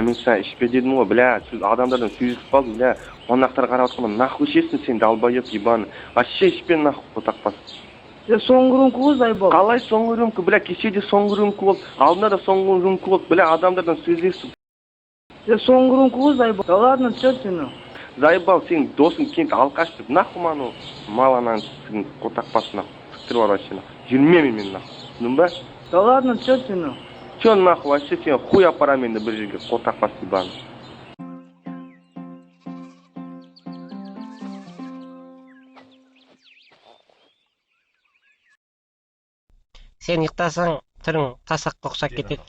мен саған ішпе дедім ғой, бля, адамдардан сөйлесіп қалдым, бля, қонақтар қарап отқанда нахуй ішесің сен, долбоеб ебаный. Вообще ішпе нахуй қотақпас. Соңғы рюмка ғой Зайбал. Қалай соңғы рюмка, бля, кеше де соңғы рюмка болды, алдында да соңғы рюмка болды, бля, адамдардан сөйлесіп. Соңғы рюмка ғой Зайбал. Да ладно, чё ты? Зайбал, сен досың кент алқаш деп, нахуй ману маланан қотақпас нахуй. Тіктіріп бар вообще нахуй. Жүрмеймін мен нахуй. Түсіндің ба? Да ладно, чё ты? Чё нахуй, вообще сен хуй апарам енді бір жерге, қотақпас ебаный. Сен ұйықтасаң, түрің тасаққа ұқсап кетеді.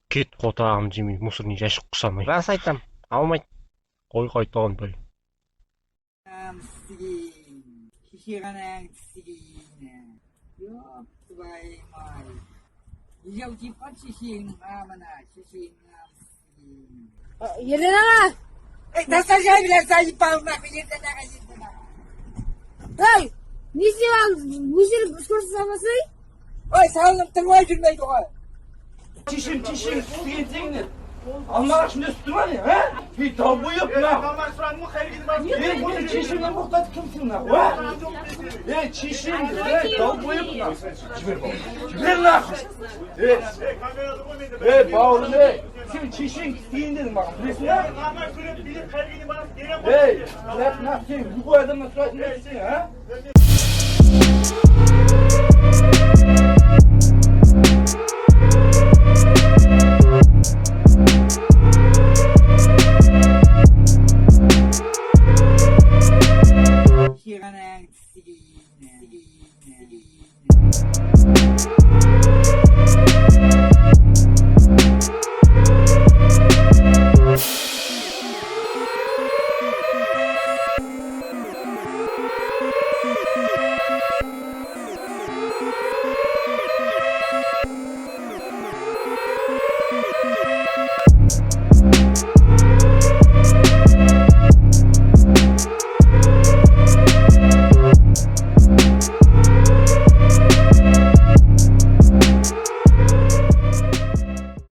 Кет қотағым жемей, мусорный жәшік құсамай. Рас айтам, алмайды. Қой қайтаған той. Yerden ala. Nasıl şey bilirsen yıpalım nahmi yerden ağa yerden ağa. Hey! Ne istiyorsun? Bu işleri kuşkursuz olmasın? Oy sağolun tırmaya gülmeydi oy. Çişim, suyetini. Almarak şimdi sütü var ya, ha? Bir tabu yok ya. Bunun çişimden muhtaç kimsin lan, ha? Çişim, tabu yok lan. Ver lan. Bağırın, sen çişin isteyin dedim bak, bilirsin ya? Bırak sen bu adamla suratını etsin, ha? Hier aan